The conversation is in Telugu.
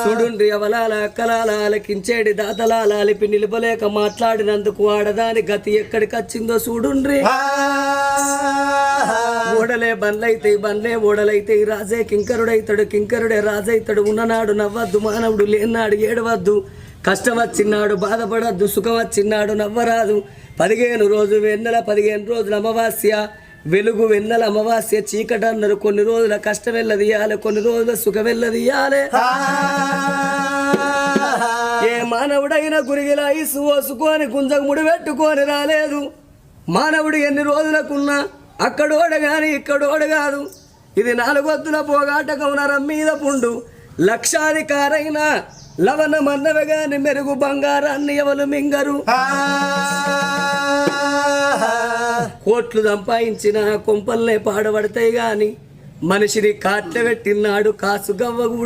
చూడుండ్రి అవలాల అక్కలాల ఆలకించేడి దాతలాల అలిపి నిలబలేక మాట్లాడినందుకు ఆడదాని గతి ఎక్కడికి వచ్చిందో చూడుండ్రి ఓడలే బండ్లే ఓడలైతే రాజే కింకరుడైతాడు కింకరుడే రాజైతాడు ఉన్ననాడు నవ్వద్దు మానవుడు లేనాడు ఏడవద్దు కష్టం వచ్చినాడు బాధపడద్దు సుఖం వచ్చినాడు నవ్వరాదు 15 రోజు వెన్నెల 15 రోజుల అమావాస్య వెలుగు వెన్నెల అమావాస్య చీకటి అన్నారు కొన్ని రోజుల కష్టం వెళ్ళదీయాలి కొన్ని రోజుల సుఖం వెళ్ళదీయాలి ఏ మానవుడైనా గురిగిలా ఇసు ఓసుకొని గుంజకు ముడి పెట్టుకొని రాలేదు మానవుడు ఎన్ని రోజులకున్నా అక్కడోడ గాని ఇక్కడోడ కాదు ఇది 4 వద్దుల పోగాటకం నరం మీద పుండు లక్షాధికారైన లవణ మన్నవ గాని మెరుగు బంగారాన్ని ఎవరు మింగరు కోట్లు సంపాదించిన కొంపల్నే పాడబడతాయి గాని మనిషిని కాట్ల పెట్టినాడు కాసు గవ్వ